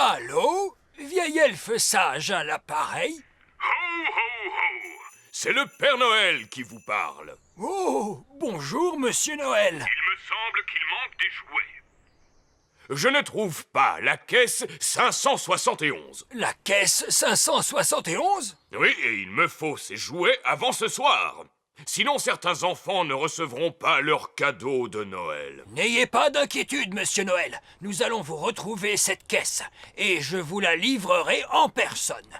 Allô? Vieil elfe sage à l'appareil? Ho, ho, ho! C'est le Père Noël qui vous parle. Oh, bonjour, Monsieur Noël. Il me semble qu'il manque des jouets. Je ne trouve pas la caisse 571. La caisse 571? Oui, et il me faut ces jouets avant ce soir. Sinon, certains enfants ne recevront pas leurs cadeaux de Noël. N'ayez pas d'inquiétude, Monsieur Noël. Nous allons vous retrouver cette caisse, et je vous la livrerai en personne.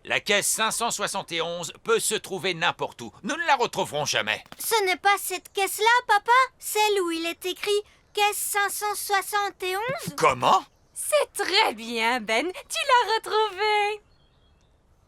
La caisse 571 peut se trouver n'importe où. Nous ne la retrouverons jamais. Ce n'est pas cette caisse-là, papa? Celle où il est écrit caisse 571? Comment? C'est très bien, Ben. Tu l'as retrouvé.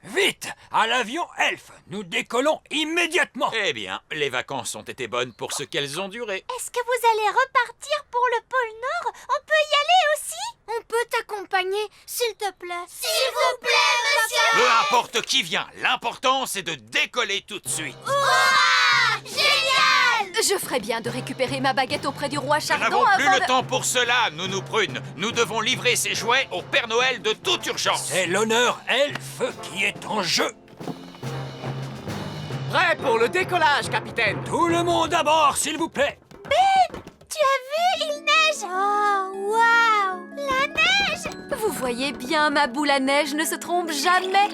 Vite, à l'avion elfe. Nous décollons immédiatement. Eh bien, les vacances ont été bonnes pour ce qu'elles ont duré. Est-ce que vous allez repartir pour le pôle Nord? On peut y aller aussi? On peut t'accompagner, s'il te plaît. S'il vous plaît, monsieur! Peu importe qui vient, l'important c'est de décoller tout de suite. Ouah! Génial! Je ferais bien de récupérer ma baguette auprès du roi Nous Chardon n'avons plus avant le temps pour cela, Nounou Prune. Nous devons livrer ces jouets au Père Noël de toute urgence. C'est l'honneur elfe qui est en jeu. Prêt pour le décollage, capitaine. Tout le monde à bord, s'il vous plaît. Tu as vu? Il neige! Oh, waouh! La neige! Vous voyez bien, ma boule à neige ne se trompe jamais.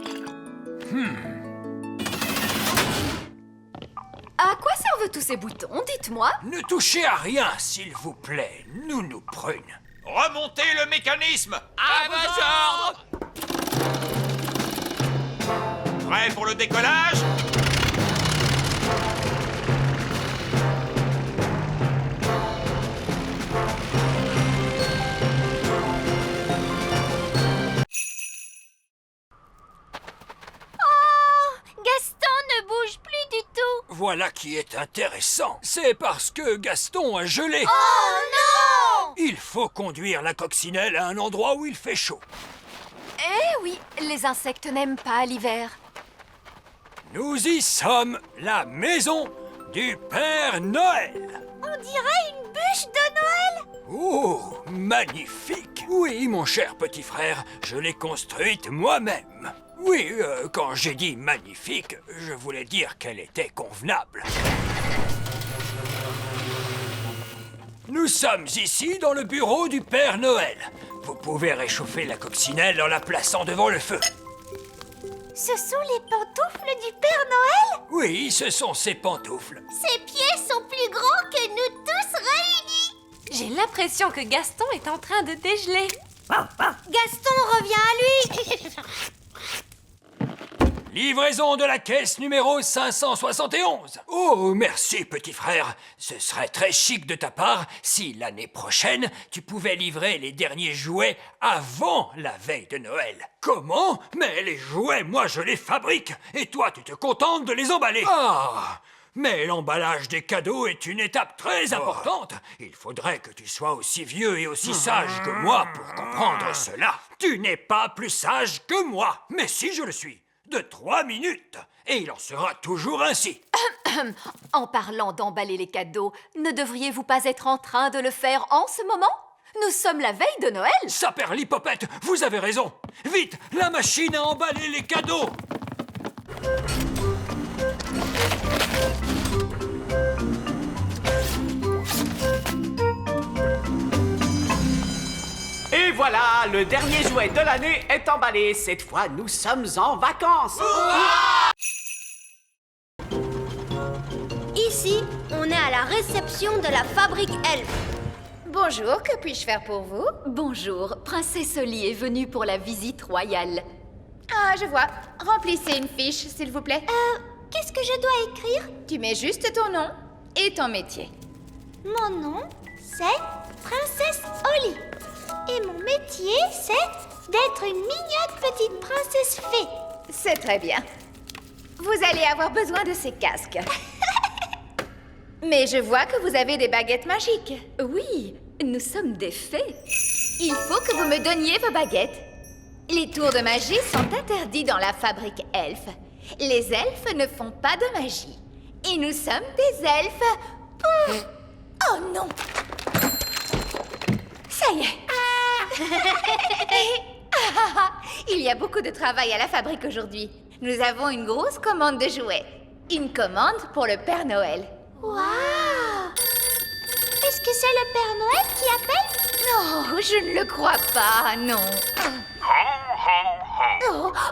À quoi servent tous ces boutons, dites-moi? Ne touchez à rien, s'il vous plaît, Nounou Prune. Remontez le mécanisme. À vos ordres. Prêt pour le décollage? Gaston ne bouge plus du tout! Voilà qui est intéressant. C'est parce que Gaston a gelé. Oh non! Il faut conduire la coccinelle à un endroit où il fait chaud. Eh oui, les insectes n'aiment pas l'hiver. Nous y sommes, la maison du Père Noël. On dirait une bûche de Noël! Oh, magnifique. Oui, mon cher petit frère, je l'ai construite moi-même. Oui, quand j'ai dit magnifique, je voulais dire qu'elle était convenable. Nous sommes ici dans le bureau du Père Noël. Vous pouvez réchauffer la coccinelle en la plaçant devant le feu. Ce sont les pantoufles du Père Noël? Oui, ce sont ses pantoufles. Ses pieds sont plus grands que nous tous réunis! J'ai l'impression que Gaston est en train de dégeler. Gaston revient à lui! Livraison de la caisse numéro 571. Oh, merci, petit frère. Ce serait très chic de ta part si l'année prochaine, tu pouvais livrer les derniers jouets avant la veille de Noël. Comment? Mais les jouets, moi, je les fabrique. Et toi, tu te contentes de les emballer. Ah! Mais l'emballage des cadeaux est une étape très importante. Il faudrait que tu sois aussi vieux et aussi sage que moi pour comprendre cela. Tu n'es pas plus sage que moi. Mais si je le suis. De 3 minutes. Et il en sera toujours ainsi. En parlant d'emballer les cadeaux, ne devriez-vous pas être en train de le faire en ce moment? Nous sommes la veille de Noël. Saperlipopette, vous avez raison. Vite, la machine à emballer les cadeaux. Et voilà, le dernier jouet de l'année est emballé. Cette fois, nous sommes en vacances. Ici, on est à la réception de la fabrique elfe. Bonjour, que puis-je faire pour vous? Bonjour, Princesse Oli est venue pour la visite royale. Ah, je vois. Remplissez une fiche, s'il vous plaît. Qu'est-ce que je dois écrire? Tu mets juste ton nom et ton métier. Mon nom, c'est Princesse Oli. Et mon métier, c'est d'être une mignonne petite princesse fée. C'est très bien. Vous allez avoir besoin de ces casques. Mais je vois que vous avez des baguettes magiques. Oui, nous sommes des fées. Il faut que vous me donniez vos baguettes. Les tours de magie sont interdits dans la fabrique elfe. Les elfes ne font pas de magie. Et nous sommes des elfes pour... Oh non! Ça y est. Il y a beaucoup de travail à la fabrique aujourd'hui. Nous avons une grosse commande de jouets. Une commande pour le Père Noël. Waouh! Est-ce que c'est le Père Noël qui appelle? Non, je ne le crois pas, non.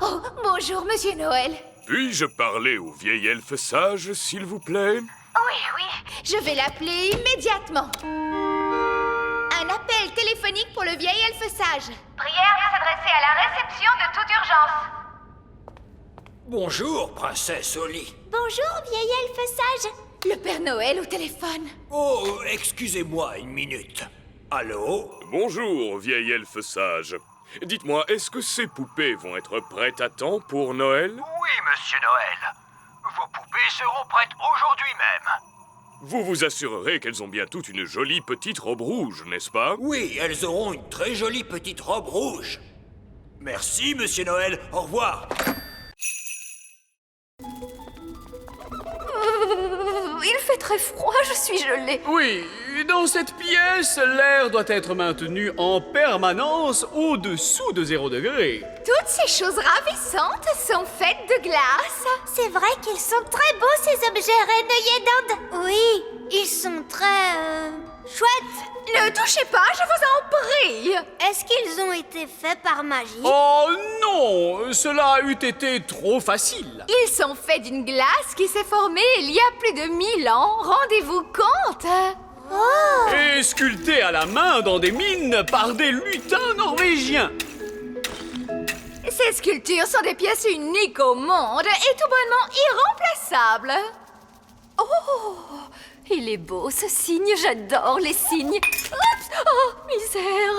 Oh, bonjour, Monsieur Noël. Puis-je parler au vieil elfe sage, s'il vous plaît? Oui, je vais l'appeler immédiatement. Un appel téléphonique pour le vieil elfe sage. Prière de s'adresser à la réception de toute urgence. Bonjour, princesse Oli. Bonjour, vieil elfe sage. Le Père Noël au téléphone. Oh, excusez-moi une minute. Allô? Bonjour, vieil elfe sage. Dites-moi, est-ce que ces poupées vont être prêtes à temps pour Noël? Oui, monsieur Noël. Vos poupées seront prêtes aujourd'hui même. Vous vous assurerez qu'elles ont bien toutes une jolie petite robe rouge, n'est-ce pas? Oui, elles auront une très jolie petite robe rouge. Merci, monsieur Noël. Au revoir. Il fait très froid, je suis gelée. Oui, dans cette pièce, l'air doit être maintenu en permanence au-dessous de 0 degré. Toutes ces choses ravissantes sont faites de glace. C'est vrai qu'ils sont très beaux, ces objets réveillés d'Inde. Oui, ils sont très... chouettes. Ne touchez pas, je vous en prie. Est-ce qu'ils ont été faits par magie? Oh non, cela eût été trop facile. Ils sont faits d'une glace qui s'est formée il y a plus de 1000 ans. Rendez-vous compte? Oh! Et sculptés à la main dans des mines par des lutins norvégiens. Ces sculptures sont des pièces uniques au monde et tout bonnement irremplaçables. Oh, il est beau ce cygne, j'adore les cygnes. Oups, oh, misère.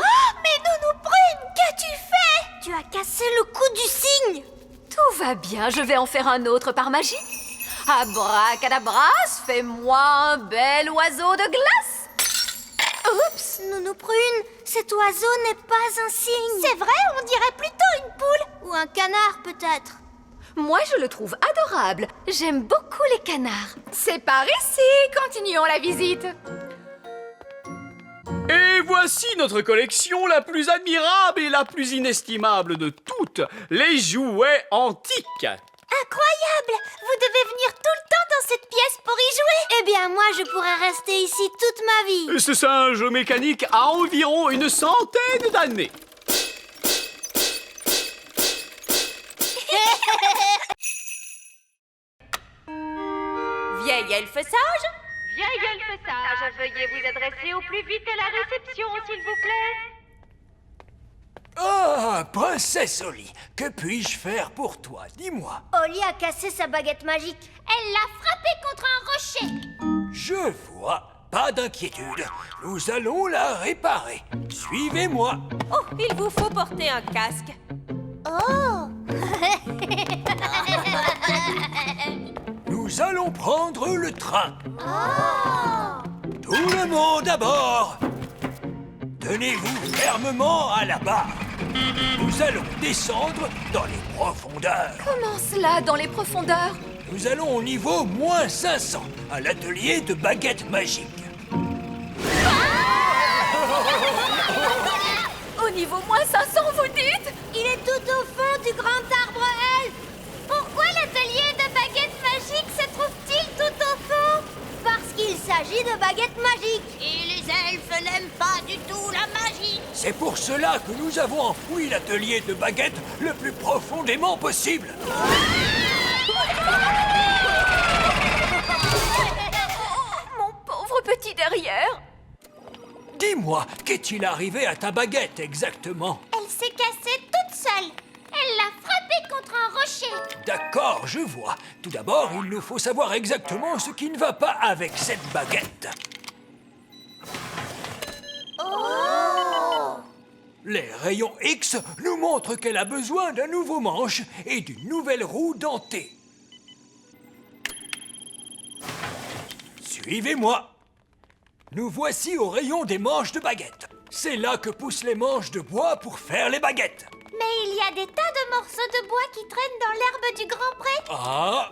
Mais Nounou Prune, qu'as-tu fait? Tu as cassé le cou du cygne. Tout va bien, je vais en faire un autre par magie. Abracadabras, fais-moi un bel oiseau de glace. Oups, Nounou Prune, cet oiseau n'est pas un cygne. C'est vrai, on dirait plutôt une poule. Ou un canard, peut-être. Moi, je le trouve adorable. J'aime beaucoup les canards. C'est par ici, continuons la visite. Et voici notre collection la plus admirable et la plus inestimable de toutes, les jouets antiques. Incroyable! Vous devez venir tout le temps dans cette pièce pour y jouer. Eh bien, moi, je pourrais rester ici toute ma vie. Ce singe mécanique a environ une centaine d'années. Vieil elfe sage? Vieil elfe sage, veuillez vous adresser au plus vite à la réception, s'il vous plaît. Ah, princesse Oli, que puis-je faire pour toi? Dis-moi. Oli a cassé sa baguette magique. Elle l'a frappé contre un rocher. Je vois. Pas d'inquiétude. Nous allons la réparer. Suivez-moi. Oh, il vous faut porter un casque. Oh! Nous allons prendre le train. Oh! Tout le monde à bord. Tenez-vous fermement à la barre. Nous allons descendre dans les profondeurs. Comment cela, dans les profondeurs? Nous allons au niveau moins 500, à l'atelier de baguette magique. Au niveau moins 500, vous dites? Il est tout au fond du grand arbre elfe. Pourquoi l'atelier de baguette magique se trouve-t-il tout au fond? Parce qu'il s'agit de baguette magique. Et les elfes n'aiment pas du tout la magie. C'est pour cela que nous avons enfoui l'atelier de baguette le plus profondément possible. Mon pauvre petit derrière. Dis-moi, qu'est-il arrivé à ta baguette exactement? Elle s'est cassée toute seule. Elle l'a frappée contre un rocher. D'accord, je vois. Tout d'abord, il nous faut savoir exactement ce qui ne va pas avec cette baguette. Oh! Les rayons X nous montrent qu'elle a besoin d'un nouveau manche et d'une nouvelle roue dentée. Suivez-moi. Nous voici au rayon des manches de baguette. C'est là que poussent les manches de bois pour faire les baguettes. Mais il y a des tas de morceaux de bois qui traînent dans l'herbe du grand pré. Ah!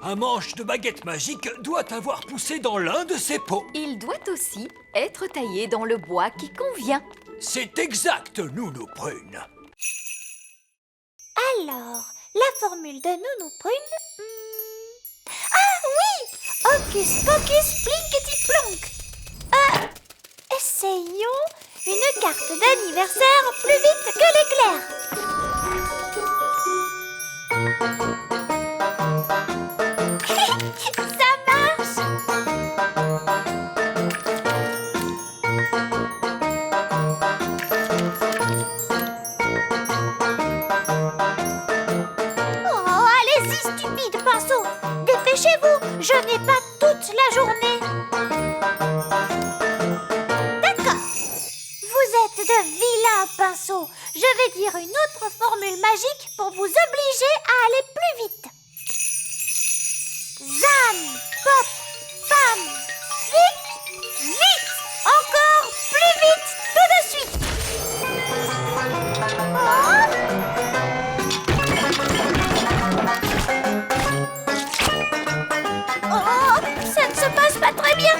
Un manche de baguette magique doit avoir poussé dans l'un de ces pots. Il doit aussi être taillé dans le bois qui convient. C'est exact, Nounou Prune. Alors, la formule de Nounou Prune... Ah oui! Hocus pocus plinkety plonk. Essayons une carte d'anniversaire plus vite que l'éclair. Ça marche! Oh, allez-y, stupide pinceau! Dépêchez-vous, je n'ai pas toute la journée. D'accord. Vous êtes de vilains pinceaux. Je vais dire une autre formule magique pour vous obliger à aller plus vite. Zam, pop, pam, vite, vite, encore plus vite, tout de suite. Oh, ça ne se passe pas très bien.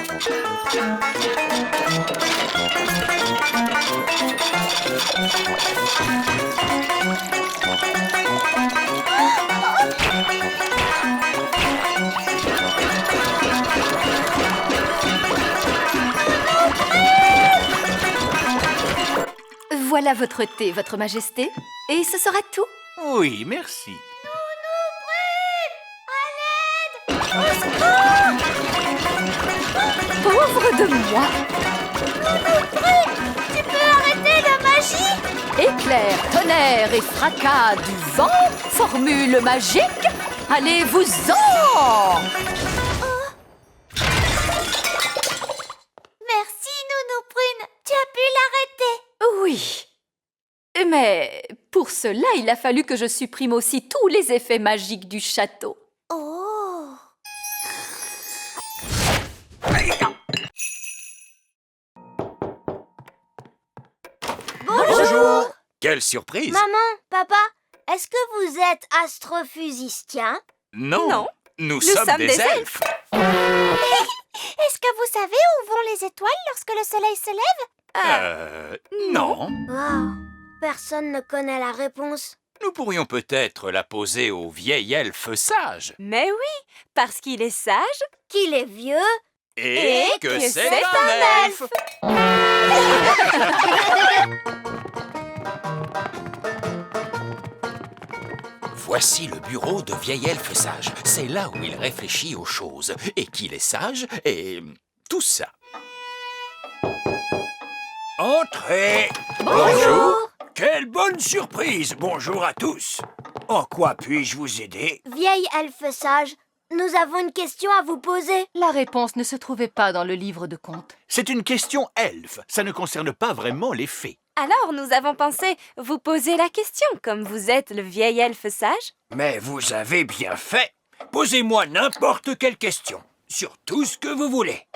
Voilà votre thé, votre majesté. Et ce sera tout. Oui, merci. Pauvre de moi! Tu peux arrêter la magie? Éclair, tonnerre et fracas du vent, formule magique, allez-vous-en! Merci, Nounou Prune. Tu as pu l'arrêter. Oui. Mais pour cela, il a fallu que je supprime aussi tous les effets magiques du château. Oh. Bonjour. Quelle surprise! Maman, papa, est-ce que vous êtes astrophysicien? Non, nous sommes des elfes. Est-ce que vous savez où vont les étoiles lorsque le soleil se lève? Non. Wow, personne ne connaît la réponse. Nous pourrions peut-être la poser au vieil elfe sage. Mais oui, parce qu'il est sage. Qu'il est vieux. Et que c'est un elfe. Voici le bureau de vieil elfe sage. C'est là où il réfléchit aux choses. Et qu'il est sage et tout ça. Entrez. Bonjour. Quelle bonne surprise. Bonjour à tous. En quoi puis-je vous aider? Vieille elfe sage, nous avons une question à vous poser. La réponse ne se trouvait pas dans le livre de contes. C'est une question elfe. Ça ne concerne pas vraiment les fées. Alors nous avons pensé vous poser la question, comme vous êtes le vieil elfe sage. Mais vous avez bien fait. Posez-moi n'importe quelle question, sur tout ce que vous voulez.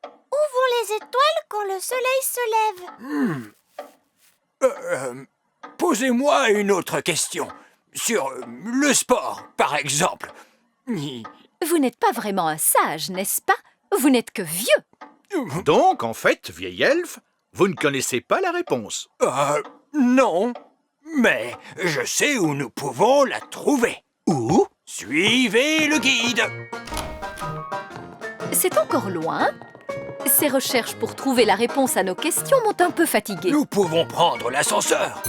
Où vont les étoiles quand le soleil se lève? Posez-moi une autre question, sur le sport, par exemple. Vous n'êtes pas vraiment un sage, n'est-ce pas? Vous n'êtes que vieux. Donc, en fait, vieil elfe, vous ne connaissez pas la réponse. Non, mais je sais où nous pouvons la trouver. Où? Suivez le guide. C'est encore loin. Ces recherches pour trouver la réponse à nos questions m'ont un peu fatiguée. Nous pouvons prendre l'ascenseur.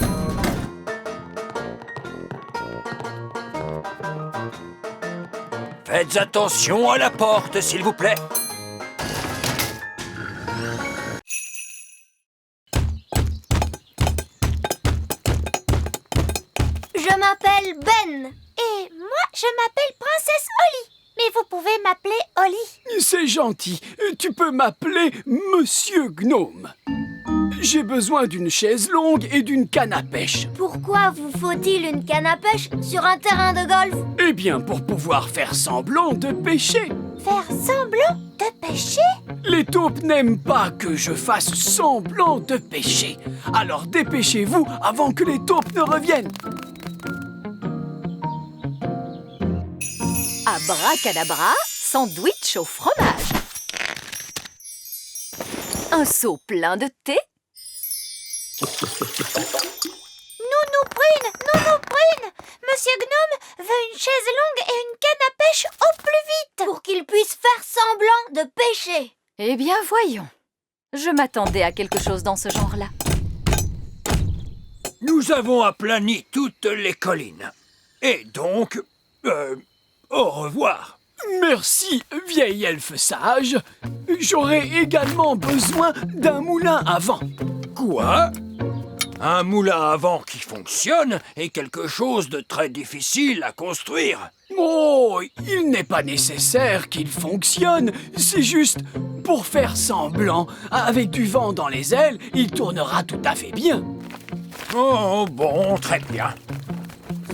Faites attention à la porte, s'il vous plaît. Je m'appelle Ben. Et moi, je m'appelle Princesse Holly. Mais vous pouvez m'appeler Holly. C'est gentil. Tu peux m'appeler Monsieur Gnome. J'ai besoin d'une chaise longue et d'une canne à pêche. Pourquoi vous faut-il une canne à pêche sur un terrain de golf? Eh bien, pour pouvoir faire semblant de pêcher. Faire semblant de pêcher? Les taupes n'aiment pas que je fasse semblant de pêcher. Alors dépêchez-vous avant que les taupes ne reviennent. Abracadabra, sandwich au fromage. Un seau plein de thé. Nounou Prune! Monsieur Gnome veut une chaise longue et une canne à pêche au plus vite pour qu'il puisse faire semblant de pêcher. Eh bien, voyons. Je m'attendais à quelque chose dans ce genre-là. Nous avons aplani toutes les collines. Et donc, au revoir. Merci, vieil elfe sage. J'aurai également besoin d'un moulin à vent. Quoi? Un moulin à vent qui fonctionne est quelque chose de très difficile à construire. Oh, il n'est pas nécessaire qu'il fonctionne. C'est juste pour faire semblant. Avec du vent dans les ailes, il tournera tout à fait bien. Oh, bon, très bien.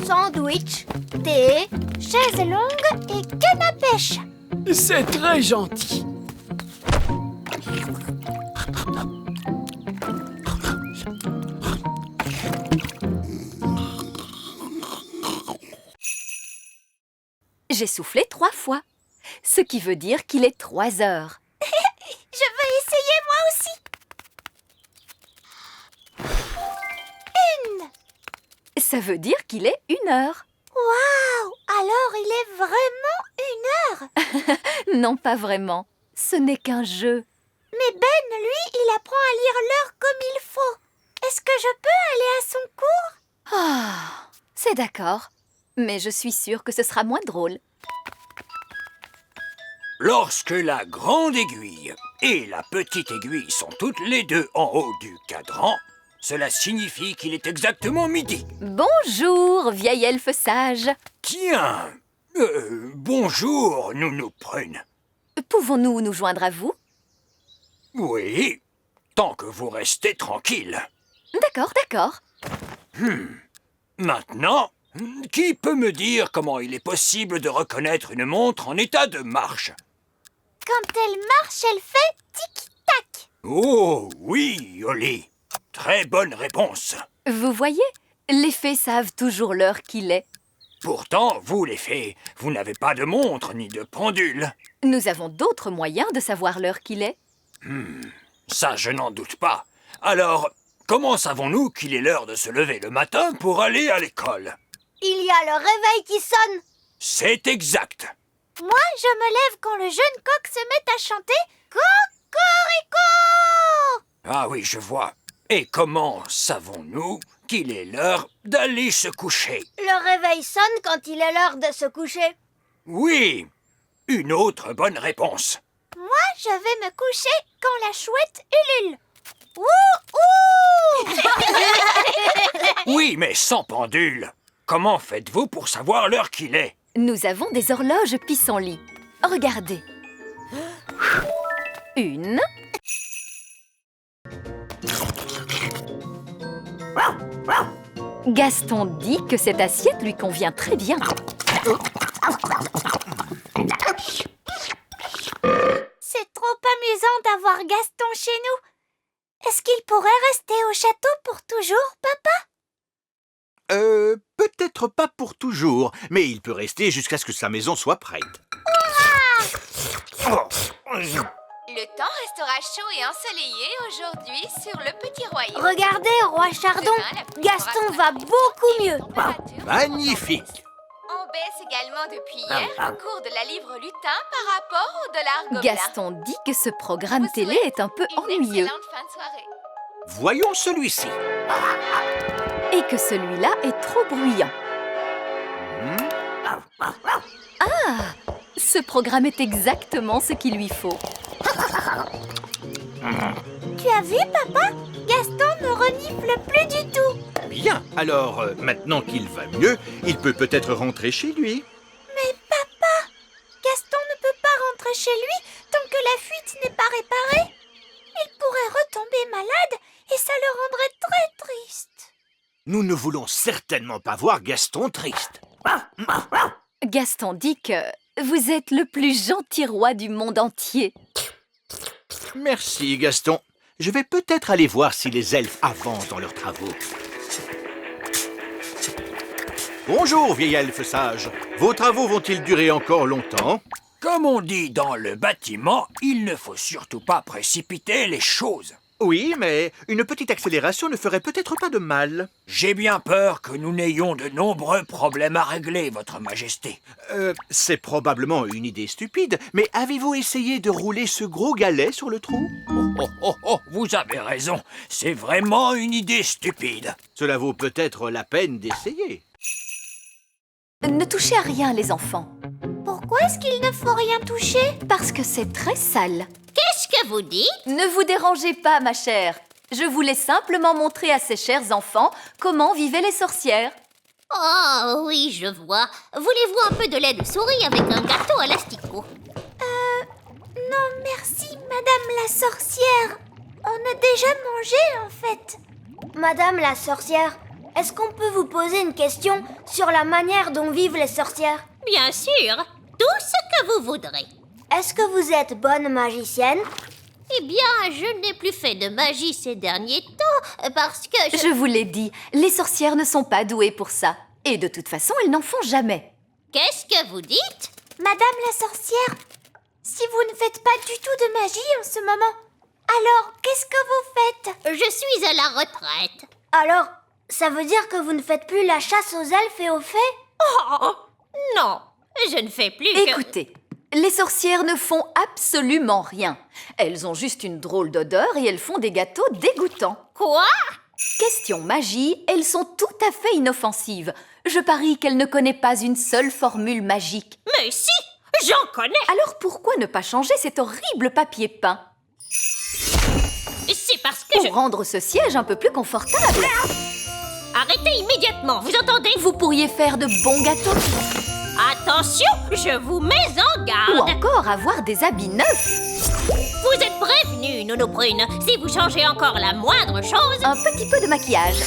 Sandwich, thé, chaise longue et canne à pêche. C'est très gentil. J'ai soufflé 3 fois, ce qui veut dire qu'il est 3 heures. Je veux essayer moi aussi. Ça veut dire qu'il est 1 heure. Waouh! Alors il est vraiment 1 heure. Non, pas vraiment. Ce n'est qu'un jeu. Mais Ben, lui, il apprend à lire l'heure comme il faut. Est-ce que je peux aller à son cours? Ah, c'est d'accord. Mais je suis sûre que ce sera moins drôle. Lorsque la grande aiguille et la petite aiguille sont toutes les deux en haut du cadran, cela signifie qu'il est exactement midi. Bonjour, vieil elfe sage. Tiens, bonjour, Nounou Prune. Pouvons-nous nous joindre à vous? Oui, tant que vous restez tranquille. D'accord, d'accord. Maintenant, qui peut me dire comment il est possible de reconnaître une montre en état de marche? Quand elle marche, elle fait tic-tac. Oh oui, Oli. Très bonne réponse. Vous voyez, les fées savent toujours l'heure qu'il est. Pourtant, vous, les fées, vous n'avez pas de montre ni de pendule. Nous avons d'autres moyens de savoir l'heure qu'il est. Ça, je n'en doute pas. Alors, comment savons-nous qu'il est l'heure de se lever le matin pour aller à l'école? Il y a le réveil qui sonne. C'est exact. Moi, je me lève quand le jeune coq se met à chanter Cocorico. Ah oui, je vois. Et comment savons-nous qu'il est l'heure d'aller se coucher? Le réveil sonne quand il est l'heure de se coucher. Oui, une autre bonne réponse. Moi, je vais me coucher quand la chouette ulule. Ouh, ouh. Oui, mais sans pendule. Comment faites-vous pour savoir l'heure qu'il est? Nous avons des horloges pissenlit. Regardez. 1. Gaston dit que cette assiette lui convient très bien. C'est trop amusant d'avoir Gaston chez nous. Est-ce qu'il pourrait rester au château pour toujours, papa? Peut-être pas pour toujours, mais il peut rester jusqu'à ce que sa maison soit prête. Le temps restera chaud et ensoleillé aujourd'hui sur le petit royaume. Regardez, roi Chardon, Gaston va beaucoup mieux. Magnifique! On baisse également depuis hier le cours de la livre lutin par rapport au dollar gobelin. Gaston dit que ce programme télé est un peu Une ennuyeux excellente fin de soirée. Voyons celui-ci. et que celui-là est trop bruyant. Ah! Ce programme est exactement ce qu'il lui faut. Tu as vu, papa? Gaston ne renifle plus du tout. Bien, alors maintenant qu'il va mieux, il peut peut-être rentrer chez lui. Mais papa, Gaston ne peut pas rentrer chez lui tant que la fuite n'est pas réparée. Il pourrait retomber malade et ça le rendrait très triste. Nous ne voulons certainement pas voir Gaston triste. Gaston dit que vous êtes le plus gentil roi du monde entier. Merci, Gaston. Je vais peut-être aller voir si les elfes avancent dans leurs travaux. Bonjour, vieil elfe sage. Vos travaux vont-ils durer encore longtemps? Comme on dit dans le bâtiment, il ne faut surtout pas précipiter les choses. Oui, mais une petite accélération ne ferait peut-être pas de mal. J'ai bien peur que nous n'ayons de nombreux problèmes à régler, Votre Majesté. C'est probablement une idée stupide, mais avez-vous essayé de rouler ce gros galet sur le trou? Vous avez raison. C'est vraiment une idée stupide. Cela vaut peut-être la peine d'essayer. Ne touchez à rien, les enfants. Pourquoi est-ce qu'il ne faut rien toucher? Parce que c'est très sale. Qu'est-ce que vous dites? Ne vous dérangez pas, ma chère. Je voulais simplement montrer à ces chers enfants comment vivaient les sorcières. Oh, oui, je vois. Voulez-vous un peu de lait de souris avec un gâteau à l'asticot? Non, merci, Madame la sorcière. On a déjà mangé, en fait. Madame la sorcière, est-ce qu'on peut vous poser une question sur la manière dont vivent les sorcières? Bien sûr, tout ce que vous voudrez. Est-ce que vous êtes bonne magicienne? Eh bien, je n'ai plus fait de magie ces derniers temps parce que Je vous l'ai dit, les sorcières ne sont pas douées pour ça. Et de toute façon, elles n'en font jamais. Qu'est-ce que vous dites? Madame la sorcière, si vous ne faites pas du tout de magie en ce moment, alors qu'est-ce que vous faites? Je suis à la retraite. Alors, ça veut dire que vous ne faites plus la chasse aux elfes et aux fées? Oh, non, je ne fais plus Écoutez, les sorcières ne font absolument rien. Elles ont juste une drôle d'odeur et elles font des gâteaux dégoûtants. Quoi? Question magie, elles sont tout à fait inoffensives. Je parie qu'elle ne connaît pas une seule formule magique. Mais si, j'en connais. Alors pourquoi ne pas changer cet horrible papier peint? C'est parce que Pour rendre ce siège un peu plus confortable. Arrêtez immédiatement, vous entendez? Vous pourriez faire de bons gâteaux. Attention, je vous mets en Ou garde. encore avoir des habits neufs. Vous êtes prévenus, Nounou Prune. Si vous changez encore la moindre chose... Un petit peu de maquillage.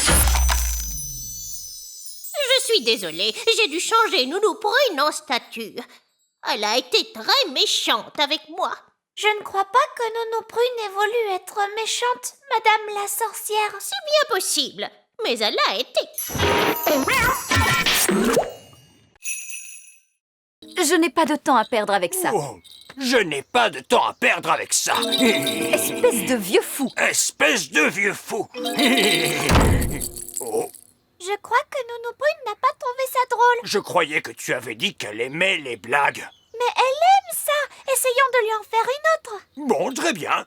Je suis désolée, j'ai dû changer Nounou Prune en statue. Elle a été très méchante avec moi. Je ne crois pas que Nounou Prune ait voulu être méchante, Madame la sorcière. C'est bien possible, mais elle a été. Je n'ai pas de temps à perdre avec ça. Oh, je n'ai pas de temps à perdre avec ça. Espèce de vieux fou. Espèce de vieux fou. Oh, Je crois que Nounou Prune n'a pas trouvé ça drôle. je croyais que tu avais dit qu'elle aimait les blagues. Mais elle aime ça. Essayons de lui en faire une autre. Bon, très bien.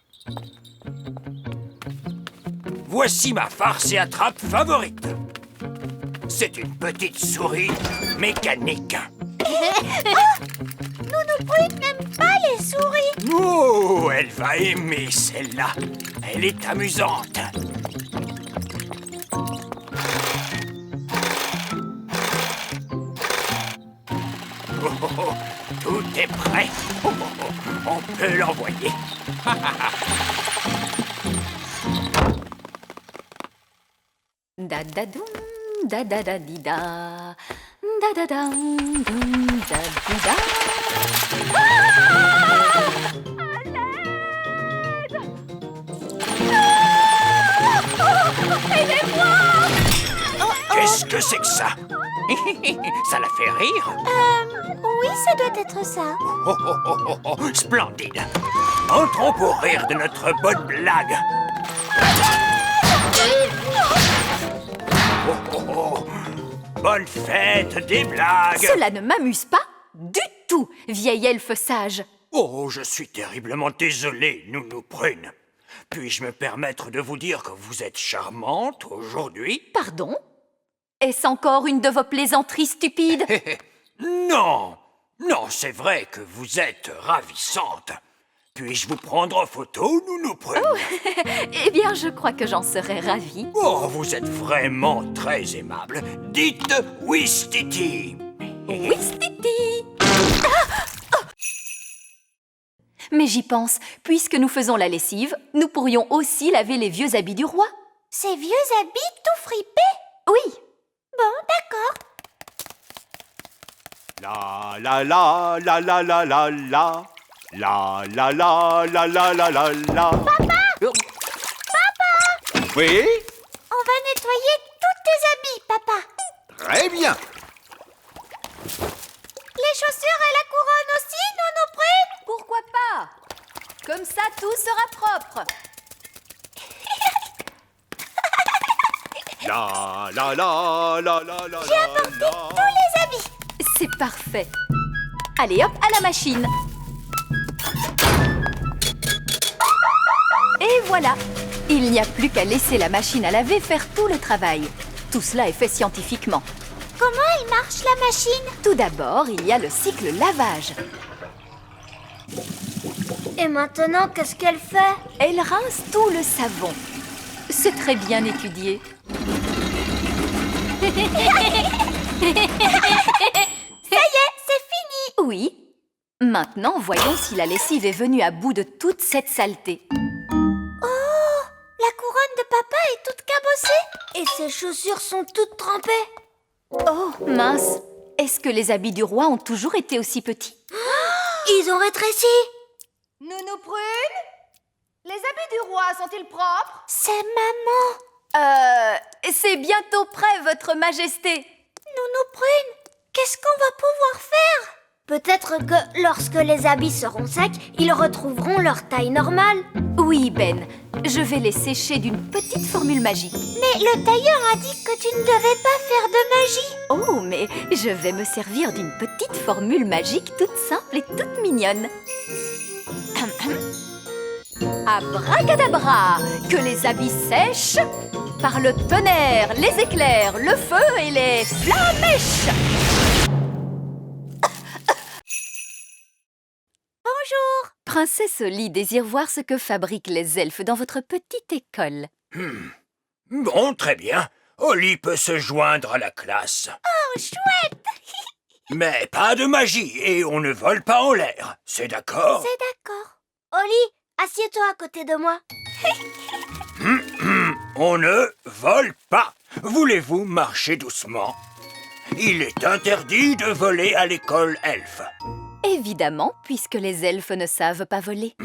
Voici ma farce et attrape favorite. C'est une petite souris mécanique. Nounou Prune n'aime pas les souris. Oh, elle va aimer celle-là. Elle est amusante. Oh, oh, oh, tout est prêt. Oh, oh, oh, on peut l'envoyer. Da da doum, da da da di da. Da da dam, doum, da di da. Qu'est-ce que c'est que ça? Ça la fait rire? Oui, ça doit être ça. Oh, oh, oh, oh, oh, splendide. Entrons pour rire de notre bonne blague. Oh, oh, oh. Bonne fête des blagues. Cela ne m'amuse pas du tout, vieille elfe sage. Oh, je suis terriblement désolé, Nounou Prune. Puis-je me permettre de vous dire que vous êtes charmante aujourd'hui? Pardon? Est-ce encore une de vos plaisanteries stupides? Non, non, c'est vrai que vous êtes ravissante. Puis-je vous prendre en photo, Nounou Prune? Eh bien, je crois que j'en serais ravie. Oh, vous êtes vraiment très aimable. Dites Ouistiti. Ouistiti! Mais j'y pense, puisque nous faisons la lessive, nous pourrions aussi laver les vieux habits du roi. Ces vieux habits tout fripés? Oui. Bon, d'accord. La la la la la la la la. La la la la la la la la. Papa! Oui? On va nettoyer tous tes habits, papa. Très bien. Les chaussures et la couronne aussi, Nounou Prune? Pourquoi pas? Comme ça, tout sera propre. La la la la la la. J'ai apporté tous les habits. C'est parfait. Allez hop, à la machine. Et voilà. Il n'y a plus qu'à laisser la machine à laver faire tout le travail. Tout cela est fait scientifiquement. Comment elle marche, la machine? Tout d'abord, il y a le cycle lavage. Et maintenant, qu'est-ce qu'elle fait? Elle rince tout le savon. C'est très bien étudié. Ça y est, c'est fini. Oui. Maintenant, voyons si la lessive est venue à bout de toute cette saleté. Oh, la couronne de papa est toute cabossée. Et ses chaussures sont toutes trempées. Oh, mince. Est-ce que les habits du roi ont toujours été aussi petits? Ils ont rétréci. Nounou Prune? Les habits du roi sont-ils propres? C'est maman. C'est bientôt prêt, votre majesté. Nounou Prune, qu'est-ce qu'on va pouvoir faire? Peut-être que lorsque les habits seront secs, ils retrouveront leur taille normale. Oui, Ben. Je vais les sécher d'une petite formule magique. Mais le tailleur a dit que tu ne devais pas faire de magie. Oh, mais je vais me servir d'une petite formule magique toute simple et toute mignonne. Abracadabra, que les habits sèchent par le tonnerre, les éclairs, le feu et les flamèches. Bonjour. Princesse Oli désire voir ce que fabriquent les elfes dans votre petite école. Bon, très bien. Oli peut se joindre à la classe. Oh, chouette. Mais pas de magie et on ne vole pas en l'air. C'est d'accord? C'est d'accord. Oli, assieds-toi à côté de moi. On ne vole pas. Voulez-vous marcher doucement? Il est interdit de voler à l'école elfe. Évidemment, puisque les elfes ne savent pas voler.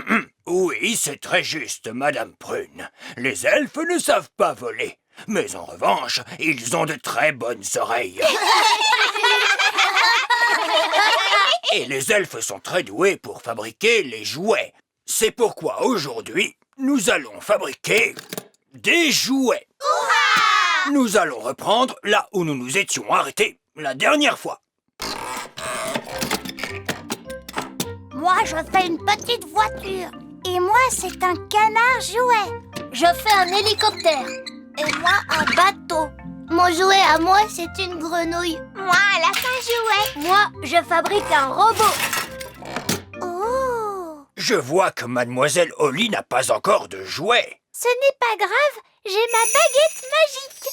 Oui, c'est très juste, Madame Prune. Les elfes ne savent pas voler. Mais en revanche, ils ont de très bonnes oreilles. Et les elfes sont très doués pour fabriquer les jouets. C'est pourquoi aujourd'hui, nous allons fabriquer des jouets. Nous allons reprendre là où nous nous étions arrêtés la dernière fois. Moi, je fais une petite voiture. Et moi, c'est un canard jouet. Je fais un hélicoptère. Et moi, un bateau. Mon jouet à moi, c'est une grenouille. Moi, un lapin jouet. Moi, je fabrique un robot. Oh! Je vois que Mademoiselle Oli n'a pas encore de jouets. Ce n'est pas grave, j'ai ma baguette magique.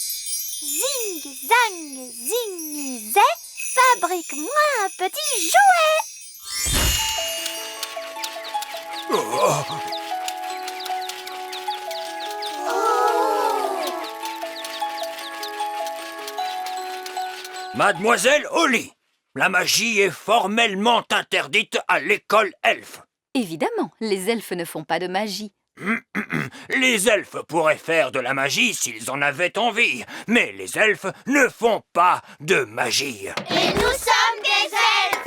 Zing, zang, zing, zé, fabrique-moi un petit jouet. Oh. Mademoiselle Oli, la magie est formellement interdite à l'école elfe. Évidemment, les elfes ne font pas de magie. Les elfes pourraient faire de la magie s'ils en avaient envie, mais les elfes ne font pas de magie. Et nous sommes des elfes.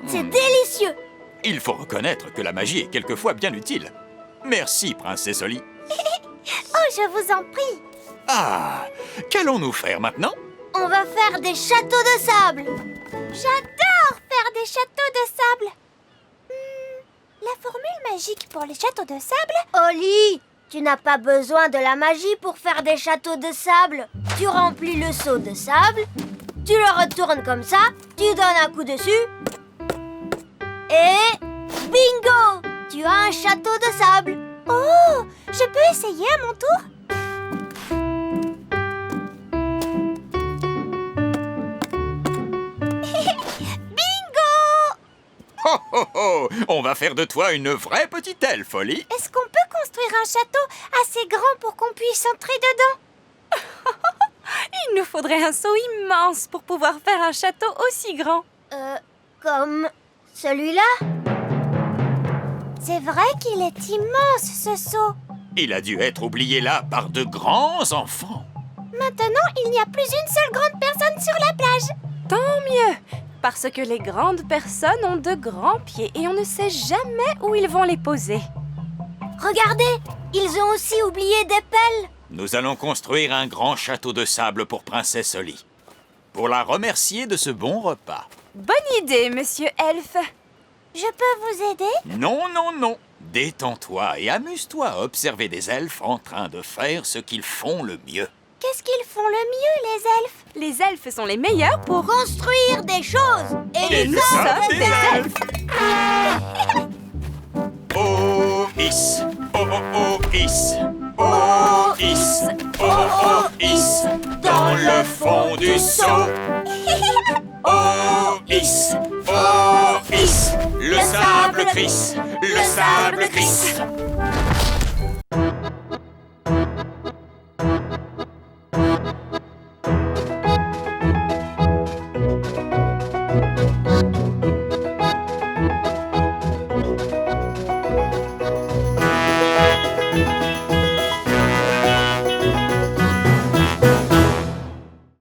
C'est délicieux. Il faut reconnaître que la magie est quelquefois bien utile. Merci, Princesse Oli. Oh, je vous en prie. Ah, qu'allons-nous faire maintenant? On va faire des châteaux de sable. J'adore faire des châteaux de sable. La formule magique pour les châteaux de sable? Oli, tu n'as pas besoin de la magie pour faire des châteaux de sable. Tu remplis le seau de sable, tu le retournes comme ça, tu donnes un coup dessus et bingo! Tu as un château de sable. Oh, je peux essayer à mon tour? Oh oh oh! On va faire de toi une vraie petite elfe, Oli. Est-ce qu'on peut construire un château assez grand pour qu'on puisse entrer dedans? Il nous faudrait un seau immense pour pouvoir faire un château aussi grand. Comme celui-là? C'est vrai qu'il est immense, ce seau. Il a dû être oublié là par de grands enfants. Maintenant, il n'y a plus une seule grande personne sur la plage. Tant mieux, parce que les grandes personnes ont de grands pieds et on ne sait jamais où ils vont les poser. Regardez, ils ont aussi oublié des pelles. Nous allons construire un grand château de sable pour Princesse Holly, pour la remercier de ce bon repas. Bonne idée, monsieur Elfe. Je peux vous aider? Non, non, non. Détends-toi et amuse-toi à observer des elfes en train de faire ce qu'ils font le mieux. Qu'est-ce qu'ils font le mieux, les elfes? Les elfes sont les meilleurs pour... Construire des choses. Et nous sommes des elfes. Oh, is. Oh, oh, oh, is. Oh, is. Oh, oh, is. Dans le fond du seau. Oh, is. Oh, is. Le sable crisse. Le sable crisse.